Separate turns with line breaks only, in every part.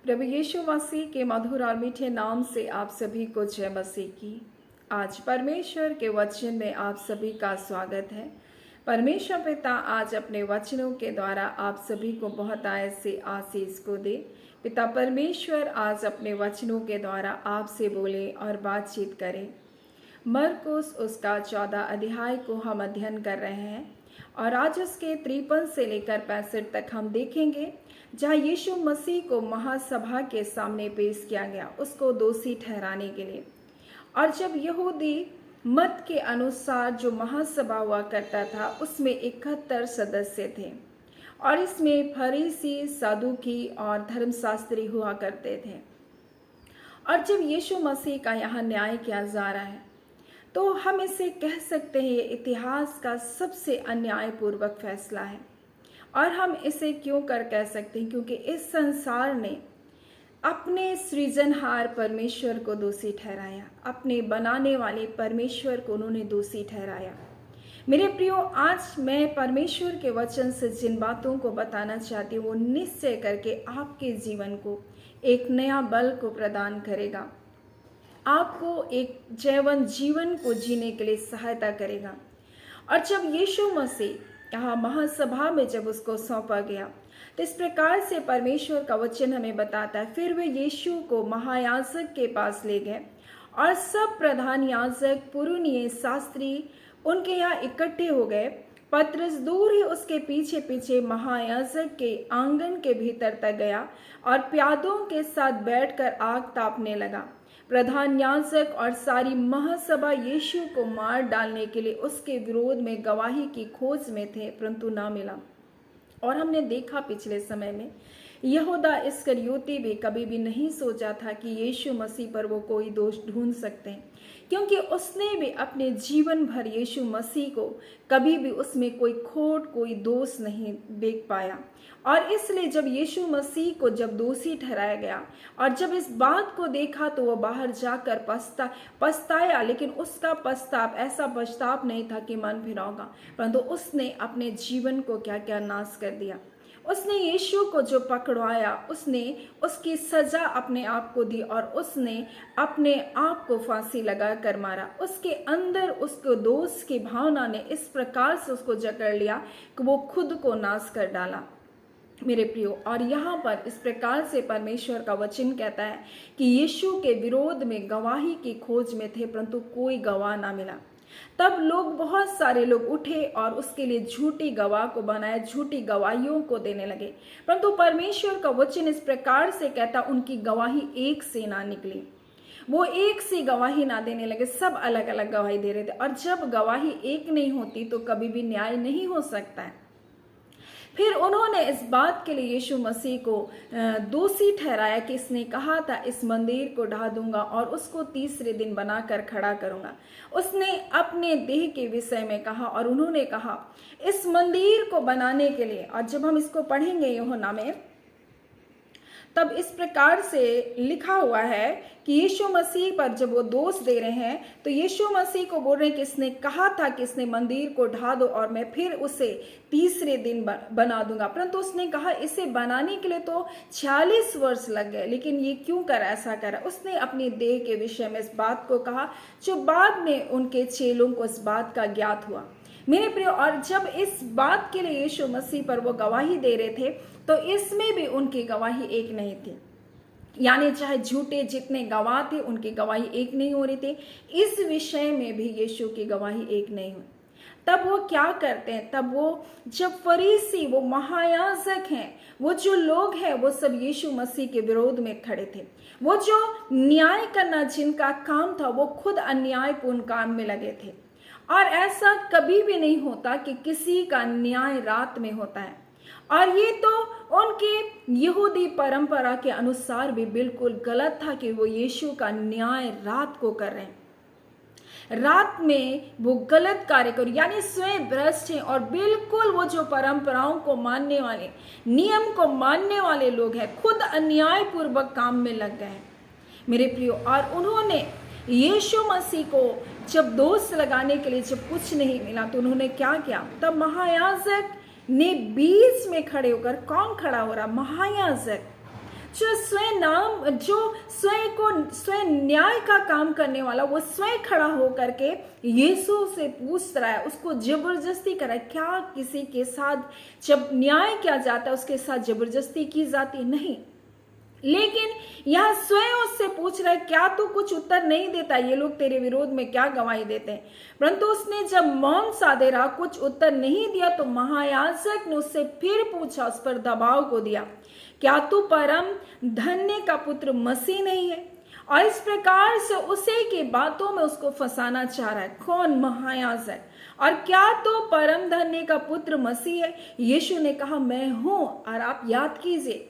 प्रभु यीशु मसीह के मधुर और मीठे नाम से आप सभी को जय मसीह की। आज परमेश्वर के वचन में आप सभी का स्वागत है। परमेश्वर पिता आज अपने वचनों के द्वारा आप सभी को बहुत आय से आशीष को दे। पिता परमेश्वर आज अपने वचनों के द्वारा आपसे बोले और बातचीत करें। मरकुस उसका 14 अध्याय को हम अध्ययन कर रहे हैं और आज उसके 53 से लेकर 65 तक हम देखेंगे, जहाँ यीशु मसीह को महासभा के सामने पेश किया गया उसको दोषी ठहराने के लिए। और जब यहूदी मत के अनुसार जो महासभा हुआ करता था उसमें 71 सदस्य थे और इसमें फरीसी, सदूकी और धर्मशास्त्री हुआ करते थे। और जब यीशु मसीह का यहाँ न्याय किया जा रहा है तो हम इसे कह सकते हैं ये इतिहास का सबसे अन्यायपूर्वक फैसला है। और हम इसे क्यों कर कह सकते हैं, क्योंकि इस संसार ने अपने सृजनहार परमेश्वर को दोषी ठहराया, अपने बनाने वाले परमेश्वर को उन्होंने दोषी ठहराया। मेरे प्रियो, आज मैं परमेश्वर के वचन से जिन बातों को बताना चाहती हूँ वो निश्चय करके आपके जीवन को एक नया बल को प्रदान करेगा, आपको एक जैवन जीवन को जीने के लिए सहायता करेगा। और जब यीशु मसीह यहाँ महासभा में जब उसको सौंपा गया तो इस प्रकार से परमेश्वर का वचन हमें बताता है, फिर वे यीशु को महायाजक के पास ले गए और सब प्रधान याजक, पुरनिये, शास्त्री उनके यहाँ इकट्ठे हो गए। पतरस दूर ही उसके पीछे पीछे महायाजक के आंगन के भीतर तक गया और प्यादों के साथ बैठकर आग तापने लगा। प्रधान याजक और सारी महासभा यीशु को मार डालने के लिए उसके विरोध में गवाही की खोज में थे, परंतु ना मिला। और हमने देखा पिछले समय में यहूदा इस्करियोती भी कभी भी नहीं सोचा था कि यीशु मसीह पर वो कोई दोष ढूंढ सकते हैं, क्योंकि उसने भी अपने जीवन भर यीशु मसीह को कभी भी उसमें कोई खोट, कोई दोष नहीं देख पाया। और इसलिए जब यीशु मसीह को जब दोषी ठहराया गया और जब इस बात को देखा तो वो बाहर जाकर पछताया, लेकिन उसका पछताव ऐसा पछताव नहीं था कि मन फिराओगा, परंतु उसने अपने जीवन को क्या क्या नाश कर दिया। उसने यीशु को जो पकड़वाया, उसने उसकी सजा अपने आप को दी और उसने अपने आप को फांसी लगा कर मारा। उसके अंदर उसको दोष की भावना ने इस प्रकार से उसको जकड़ लिया कि वो खुद को नाश कर डाला। मेरे प्रियो, और यहाँ पर इस प्रकार से परमेश्वर का वचन कहता है कि यीशु के विरोध में गवाही की खोज में थे, परंतु कोई गवाह ना मिला। तब लोग, बहुत सारे लोग उठे और उसके लिए झूठी गवाह को बनाया, झूठी गवाहियों को देने लगे, परंतु परमेश्वर का वचन इस प्रकार से कहता उनकी गवाही एक से ना निकली। वो एक सी गवाही ना देने लगे, सब अलग अलग गवाही दे रहे थे। और जब गवाही एक नहीं होती तो कभी भी न्याय नहीं हो सकता है। फिर उन्होंने इस बात के लिए यीशु मसीह को दोषी ठहराया कि इसने कहा था इस मंदिर को ढा दूंगा और उसको तीसरे दिन बनाकर खड़ा करूंगा। उसने अपने देह के विषय में कहा और उन्होंने कहा इस मंदिर को बनाने के लिए। और जब हम इसको पढ़ेंगे यूहन्ना में, तब इस प्रकार से लिखा हुआ है कि यीशु मसीह पर जब वो दोष दे रहे हैं तो यीशु मसीह को बोल रहे हैं कि इसने कहा था कि इसने मंदिर को ढा दो और मैं फिर उसे तीसरे दिन बना दूंगा, परंतु उसने कहा इसे बनाने के लिए तो 46 वर्ष लग गए, लेकिन ये क्यों कर ऐसा करा। उसने अपनी देह के विषय में इस बात को कहा जो बाद में उनके चेलों को इस बात का ज्ञात हुआ। मेरे प्रियो, और जब इस बात के लिए यीशु मसीह पर वो गवाही दे रहे थे तो इसमें भी उनकी गवाही एक नहीं थी, यानी चाहे झूठे जितने गवाह थे उनकी गवाही एक नहीं हो रही थी। इस विषय में भी यीशु की गवाही एक नहीं हुई। तब वो क्या करते हैं, तब वो जब फरीसी, वो महायाजक हैं, वो जो लोग हैं, वो सब यीशु मसीह के विरोध में खड़े थे। वो जो न्याय करना जिनका काम था वो खुद अन्यायपूर्ण काम में लगे थे। और ऐसा कभी भी नहीं होता कि किसी का न्याय रात में होता है। और ये तो उनके यहूदी परंपरा के अनुसार भी बिल्कुल गलत था कि वो यीशु का न्याय रात को कर रहे हैं। रात में वो गलत कार्य कर, यानी स्वयं भ्रष्ट हैं और बिल्कुल वो जो परंपराओं को मानने वाले, नियम को मानने वाले लोग हैं, खुद अन्यायपूर्वक काम में लग गए हैं। मेरे प्रियो, और उन्होंने यीशु मसीह को जब दोष लगाने के लिए जब कुछ नहीं मिला तो उन्होंने क्या किया, तब महायाजक ने बीच में खड़े होकर, कौन खड़ा हो रहा, महायाजक, जो स्वयं न्याय का काम करने वाला, वो स्वयं खड़ा होकर के यीशु से पूछ रहा है, उसको जबरदस्ती कर रहा है। क्या किसी के साथ जब न्याय किया जाता है उसके साथ जबरदस्ती की जाती? नहीं, लेकिन यह स्वयं उससे पूछ रहा है, क्या तू कुछ उत्तर नहीं देता? ये लोग तेरे विरोध में क्या गवाही देते हैं? परंतु उसने जब मौन साधे रहा, कुछ उत्तर नहीं दिया, तो महायाजक ने उससे फिर पूछा, उस पर दबाव को दिया, क्या तू परम धन्य का पुत्र मसीह नहीं है? और इस प्रकार से उसे की बातों में उसको फंसाना चाह रहा है। कौन? महायाजक। और क्या तो परम धन्य का पुत्र मसीह है? यीशु ने कहा, मैं हूं। और आप याद कीजिए,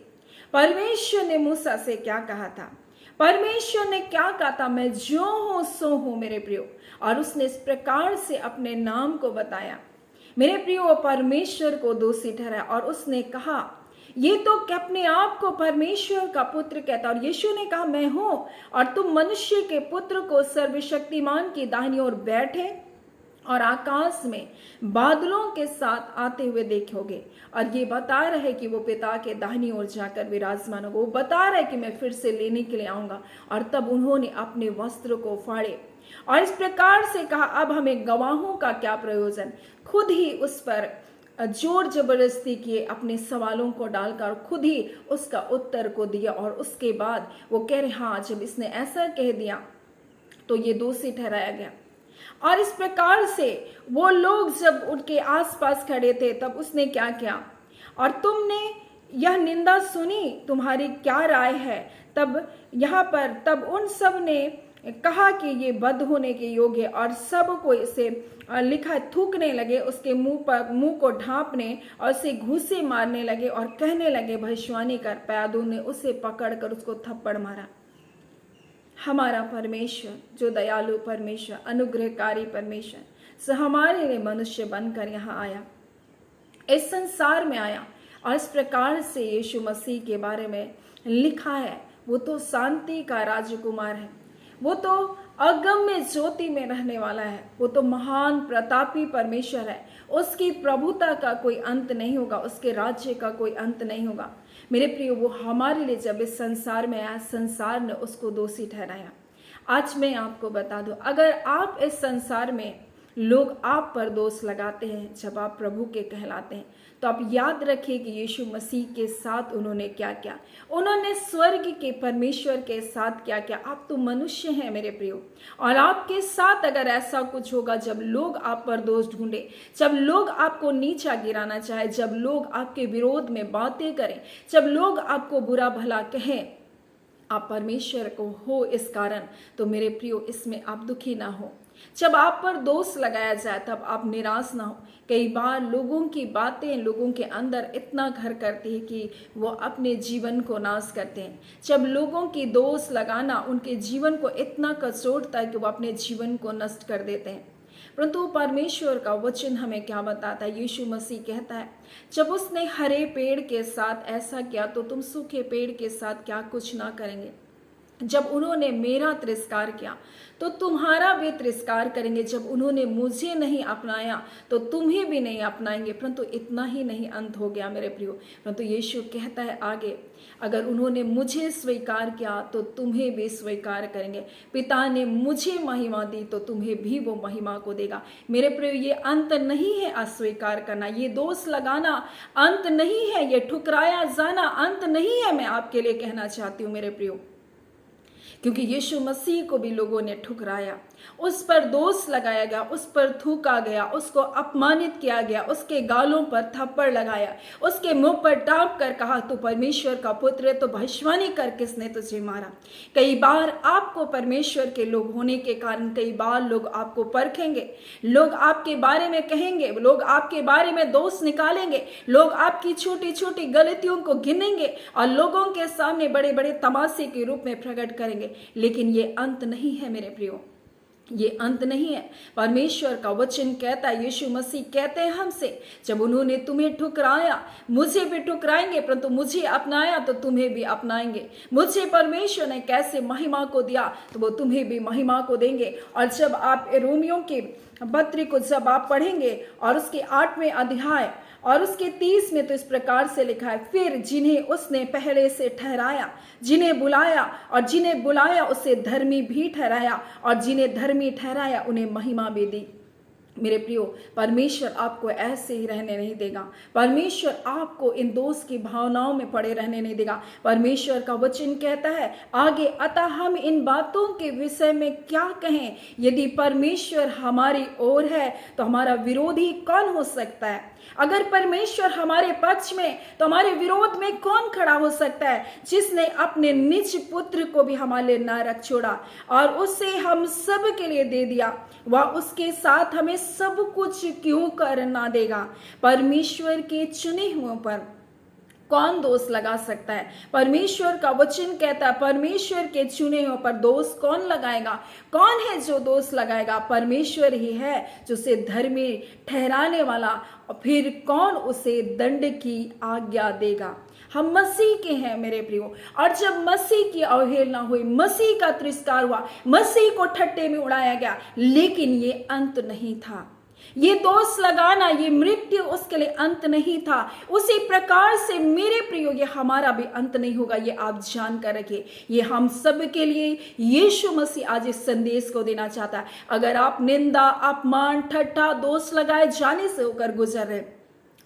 परमेश्वर ने मूसा से क्या कहा था? परमेश्वर ने क्या कहा था? मैं जो हूं सो हूं, मेरे प्रियो। और उसने इस प्रकार से अपने नाम को बताया। मेरे प्रियो, परमेश्वर को दोषी ठहराया और उसने कहा, ये तो अपने आप को परमेश्वर का पुत्र कहता। और यीशु ने कहा, मैं हूं, और तुम मनुष्य के पुत्र को सर्वशक्तिमान की दाहिनी ओर बैठे और आकाश में बादलों के साथ आते हुए देखोगे। और ये बता रहे कि वो पिता के दाहिनी ओर जाकर विराजमान होगा। वो बता रहे कि मैं फिर से लेने के लिए आऊंगा। और तब उन्होंने अपने वस्त्र को फाड़े और इस प्रकार से कहा, अब हमें गवाहों का क्या प्रयोजन? खुद ही उस पर जोर जबरदस्ती किए, अपने सवालों को डालकर खुद ही उसका उत्तर को दिया। और उसके बाद वो कह रहे, हाँ, जब इसने ऐसा कह दिया तो ये दोषी ठहराया गया। और इस प्रकार से वो लोग जब उनके आसपास खड़े थे, तब उसने क्या किया? और तुमने यह निंदा सुनी, तुम्हारी क्या राय है? तब उन सब ने कहा कि ये बद होने के योग्य। और सब को इसे लिखा थूकने लगे, उसके मुंह को ढांपने और उसे घूंसे मारने लगे और कहने लगे, भविष्यवाणी कर। पैदों ने उसे पकड़कर उसको थप्पड़ मारा। हमारा परमेश्वर जो दयालु परमेश्वर, अनुग्रहकारी परमेश्वर, सो हमारे लिए मनुष्य बनकर यहाँ आया, इस संसार में आया। और इस प्रकार से यीशु मसीह के बारे में लिखा है, वो तो शांति का राजकुमार है, वो तो अगम्य ज्योति में रहने वाला है, वो तो महान प्रतापी परमेश्वर है। उसकी प्रभुता का कोई अंत नहीं होगा, उसके राज्य का कोई अंत नहीं होगा। मेरे प्रियो, वो हमारे लिए जब इस संसार में आया, संसार ने उसको दोषी ठहराया। आज मैं आपको बता दूं, अगर आप इस संसार में लोग आप पर दोष लगाते हैं जब आप प्रभु के कहलाते हैं, तो आप याद रखिए कि यीशु मसीह के साथ उन्होंने क्या किया। उन्होंने स्वर्ग के परमेश्वर के साथ क्या किया। आप तो मनुष्य हैं मेरे प्रियो, और आपके साथ अगर ऐसा कुछ होगा, जब लोग आप पर दोष ढूंढे, जब लोग आपको नीचा गिराना चाहे, जब लोग आपके विरोध में बातें करें, जब लोग आपको बुरा भला कहें, आप परमेश्वर को हो इस कारण, तो मेरे प्रियो, इसमें आप दुखी ना हो। जब आप पर दोष लगाया जाए तब आप निराश ना हो। कई बार लोगों की बातें लोगों के अंदर इतना घर करती है कि वो अपने जीवन को नाश करते हैं। जब लोगों की दोष लगाना उनके जीवन को इतना कचोटता है कि वो अपने जीवन को नष्ट कर देते हैं। परंतु परमेश्वर का वचन हमें क्या बताता है? यीशु मसीह कहता है, जब उसने हरे पेड़ के साथ ऐसा किया तो तुम सूखे पेड़ के साथ क्या कुछ ना करेंगे। जब उन्होंने मेरा तिरस्कार किया तो तुम्हारा भी तिरस्कार करेंगे। जब उन्होंने मुझे नहीं अपनाया तो तुम्हें भी नहीं अपनाएंगे। परंतु इतना ही नहीं अंत हो गया मेरे प्रियो, परंतु यीशु कहता है आगे, अगर उन्होंने मुझे स्वीकार किया तो तुम्हें भी स्वीकार करेंगे। पिता ने मुझे महिमा दी तो तुम्हें भी वो महिमा को देगा। मेरे प्रियो, ये अंत नहीं है अस्वीकार करना, ये दोष लगाना अंत नहीं है, ये ठुकराया जाना अंत नहीं है। मैं आपके लिए कहना चाहती हूँ मेरे प्रियो, क्योंकि यीशु मसीह को भी लोगों ने ठुकराया, उस पर दोष लगाया गया, उस पर थूका गया, उसको अपमानित किया गया, उसके गालों पर थप्पड़ लगाया, उसके मुंह पर टाँप कर कहा तू परमेश्वर का पुत्र है, तो भविष्यवाणी कर किसने तुझे मारा। कई बार आपको परमेश्वर के लोग होने के कारण कई बार लोग आपको परखेंगे, लोग आपके बारे में कहेंगे, लोग आपके बारे में दोष निकालेंगे, लोग आपकी छोटी छोटी गलतियों को गिनेंगे और लोगों के सामने बड़े बड़े तमाशे के रूप में प्रकट करेंगे। लेकिन ये अंत नहीं है मेरे प्रियो, ये अंत नहीं है। परमेश्वर का वचन कहता है, यीशु मसीह कहते हैं हमसे, जब उन्होंने तुम्हें ठुकराया, मुझे भी ठुकराएंगे, परंतु मुझे अपनाया तो तुम्हें भी अपनाएंगे। मुझे परमेश्वर ने कैसे महिमा को दिया तो वो तुम्हें भी महिमा को देंगे। और जब आप रोमियों के पत्री को जब आप पढ़ेंगे और उसके 8वें अध्याय और उसके 30 में तो इस प्रकार से लिखा है, फिर जिन्हें उसने पहले से ठहराया, जिन्हें बुलाया, और जिन्हें बुलाया उसे धर्मी भी ठहराया, और जिन्हें धर्मी ठहराया उन्हें महिमा भी दी। मेरे प्रियो, परमेश्वर आपको ऐसे ही रहने नहीं देगा। परमेश्वर आपको इन दोष की भावनाओं में पड़े रहने नहीं देगा। परमेश्वर का वचन कहता है आगे, अतः हम इन बातों के विषय में क्या कहें? यदि परमेश्वर हमारी ओर है तो हमारा विरोधी कौन हो सकता है? अगर परमेश्वर हमारे पक्ष में तो हमारे विरोध में कौन खड़ा हो सकता है? जिसने अपने निज पुत्र को भी हमारे लिए न रख छोड़ा और उसे हम सब के लिए दे दिया, वह उसके साथ हमें सब कुछ क्यों कर ना देगा? परमेश्वर के चुने हुओं पर कौन दोष लगा सकता है? परमेश्वर का वचन कहता है परमेश्वर के चुने हुओं पर दोष कौन लगाएगा? कौन है जो दोष लगाएगा? परमेश्वर ही है जो उसे धर्मी ठहराने वाला। फिर कौन उसे दंड की आज्ञा देगा? हम मसीह के हैं मेरे प्रियो, और जब मसीह की अवहेलना हुई, मसीह का तिरस्कार हुआ, मसीह को ठट्टे में उड़ाया गया, लेकिन ये अंत नहीं था। ये दोष लगाना, ये मृत्यु उसके लिए अंत नहीं था। उसी प्रकार से मेरे प्रियो ये हमारा भी अंत नहीं होगा, ये आप जान कर रखिए। ये हम सब के लिए यीशु मसीह आज इस संदेश को देना चाहता है। अगर आप निंदा, अपमान, ठट्ठा, दोष लगाए जाने से होकर गुजर रहे,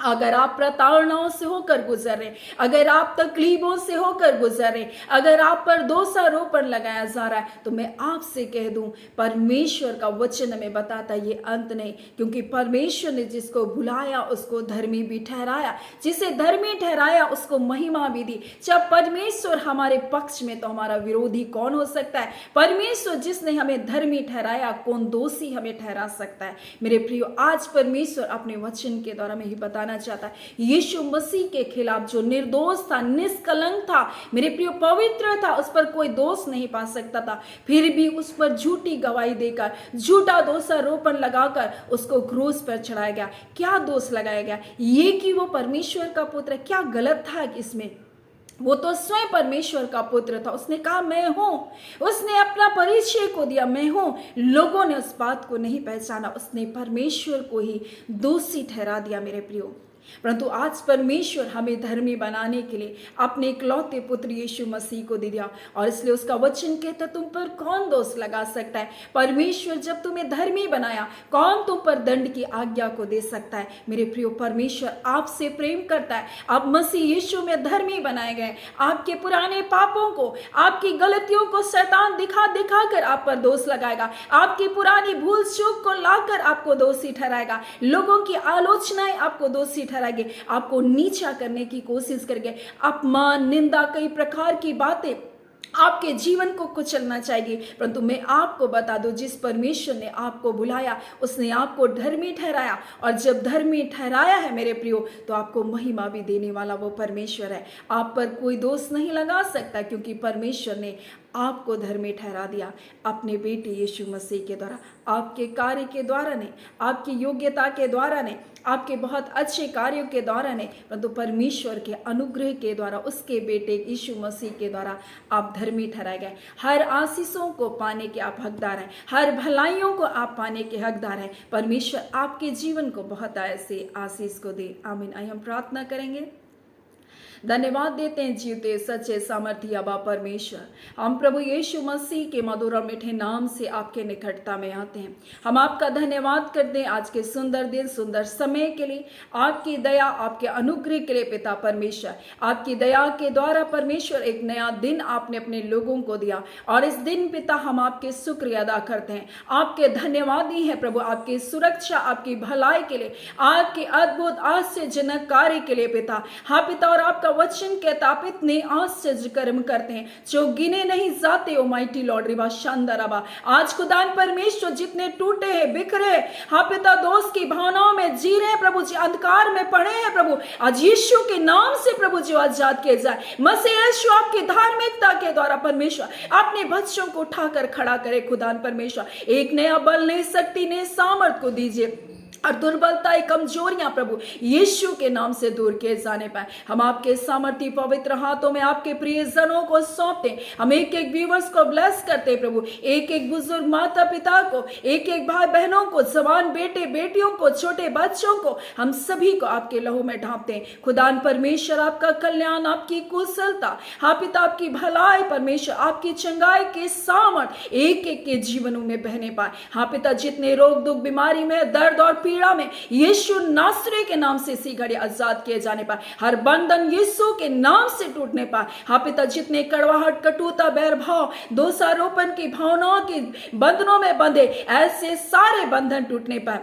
अगर आप प्रताड़नाओं से होकर गुजर रहे, अगर आप तकलीफों से होकर गुजर रहे, अगर आप पर दोषारोपण लगाया जा रहा है, तो मैं आपसे कह दूं परमेश्वर का वचन हमें बताता है ये अंत नहीं, क्योंकि परमेश्वर ने जिसको बुलाया उसको धर्मी भी ठहराया, जिसे धर्मी ठहराया उसको महिमा भी दी। जब परमेश्वर हमारे पक्ष में तो हमारा विरोधी कौन हो सकता है? परमेश्वर जिसने हमें धर्मी ठहराया, कौन दोषी हमें ठहरा सकता है? मेरे प्रियो, आज परमेश्वर अपने वचन के द्वारा में ही बताना चाहता है यीशु मसीह के खिलाफ जो निर्दोष था, निष्कलंक था, मेरे प्रियो पवित्र था, उस पर कोई दोष नहीं पा सकता था, फिर भी उस पर झूठी गवाही देकर, झूठा दोषारोपण लगाकर उसको क्रूस पर चढ़ाया गया। क्या दोष लगाया गया? ये कि वो परमेश्वर का पुत्र है। क्या गलत था इसमें? वो तो स्वयं परमेश्वर का पुत्र था। उसने कहा मैं हूं, उसने अपना परिचय को दिया, मैं हूं। लोगों ने उस बात को नहीं पहचाना, उसने परमेश्वर को ही दोषी ठहरा दिया मेरे प्रियो। परंतु आज परमेश्वर हमें धर्मी बनाने के लिए अपने इकलौते पुत्र यीशु मसीह को दे दिया, और इसलिए उसका वचन कहता तुम पर कौन दोष लगा सकता है? परमेश्वर जब तुम्हें धर्मी बनाया, कौन तुम पर दंड की आज्ञा को दे सकता है? मेरे प्रियो, परमेश्वर आपसे प्रेम करता है। आप मसीह यीशु में धर्मी बनाए गए। आपके पुराने पापों को, आपकी गलतियों को शैतान दिखा दिखा कर आप पर दोष लगाएगा, आपकी पुरानी भूल चूक को लाकर आपको दोषी ठहराएगा, लोगों की आलोचनाएं आपको दोषी ठहराएगी, आपको नीचा करने की कोशिश करेंगे, अपमान, निंदा, कई प्रकार की बातें आपके जीवन को कुचलना चाहिए। परंतु मैं आपको बता दूं, जिस परमेश्वर ने आपको बुलाया उसने आपको धर्मी ठहराया, और जब धर्मी ठहराया है मेरे प्रियो, तो आपको महिमा भी देने वाला वो परमेश्वर है। आप पर कोई दोष नहीं लगा सकता, क्योंकि परमेश्वर ने आपको धर्मी ठहरा दिया अपने बेटे यीशु मसीह के द्वारा, आपके कार्य के द्वारा नहीं, आपकी योग्यता के द्वारा नहीं, आपके बहुत अच्छे कार्यों के द्वारा नहीं, परंतु परमेश्वर के अनुग्रह के द्वारा, उसके बेटे यीशु मसीह के द्वारा आप धर्मी ठहराए गए। हर आशीषों को पाने के आप हकदार हैं, हर भलाइयों को आप पाने के हकदार हैं। परमेश्वर आपके जीवन को बहुत ऐसे आशीष को दे। आमीन। आइए हम प्रार्थना करेंगे। धन्यवाद देते हैं जीवते सच्चे सामर्थ्य अबा परमेश्वर, हम प्रभु यीशु मसीह के मधुर और मीठे नाम से आपके निकटता में आते हैं। हम आपका धन्यवाद करते हैं आज के सुंदर दिन, सुंदर समय के लिए, आपकी दया, आपके अनुग्रह के लिए पिता परमेश्वर। आपकी दया के द्वारा परमेश्वर एक नया दिन आपने अपने लोगों को दिया, और इस दिन पिता हम आपके शुक्रिया अदा करते हैं, आपके धन्यवादी हैं प्रभु, आपकी सुरक्षा, आपकी भलाई के लिए, आपके अद्भुत आश्चर्यजनक कार्य के लिए पिता। हाँ पिता, और आपका वचन कहता आप इतने आश्चर्य कर्म करते हैं जो गिने नहीं जाते। ओ माइटी लॉर्ड रिबा शानदाराबा, आज खुदान परमेश्वर जितने टूटे हैं, बिखरे, हाँ पिता, दोस्त की भावनाओं में जी रहे हैं प्रभु जी, अंधकार में पड़े हैं प्रभु, आज यीशु के नाम से प्रभु जी आजाद किए जाए। मसीह यीशु आपकी धार्मिकता के द्वारा परमेश्वर अपने बच्चों को उठाकर खड़ा करे खुदान परमेश्वर, एक नया बल, नई शक्ति, नए सामर्थ को दीजिए।
और दुर्बलताएं, कमजोरियां प्रभु यीशु के नाम से दूर किए जाने पाए। हम आपके सामर्थ्य पवित्र हाथों में आपके प्रियजनों को सौंपते। हम एक एक व्यूवर्स को ब्लेस करते प्रभु, एक एक बुजुर्ग माता पिता को, एक एक भाई बहनों को, जवान बेटे बेटियों को, छोटे बच्चों को, हम सभी को आपके लहू में ढांपते हैं। खुदान परमेश्वर आपका कल्याण, आपकी कुशलता, हाँ पिता आपकी भलाई परमेश्वर, आपकी चंगाई के सामर्थ एक एक के जीवनों में बहने पाए। हाँ पिता जितने रोग दुख बीमारी में, दर्द और पीड़ा में, यीशु नासरी के नाम से इसी घड़ी आजाद किए जाने पाए। हर बंधन यीशु के नाम से टूटने पाए। हाँ पिता जितने कड़वाहट, कटुता, बैरभाव, दोषारोपण की भावनाओं के बंधनों में बंधे, ऐसे सारे बंधन टूटने पाए।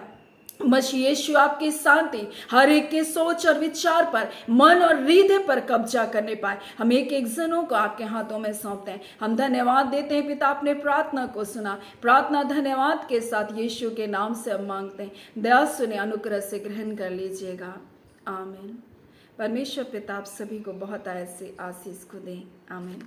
मसीह यीशु आपकी शांति हर एक के सोच और विचार पर, मन और हृदय पर कब्जा करने पाए। हम एक एक जनों को आपके हाथों में सौंपते हैं। हम धन्यवाद देते हैं पिता, आपने प्रार्थना को सुना। प्रार्थना धन्यवाद के साथ यीशु के नाम से हम मांगते हैं। दया सुने, अनुग्रह से ग्रहण कर लीजिएगा। आमीन। परमेश्वर पिता आप सभी को बहुत ऐसे आशीष को दें। आमीन।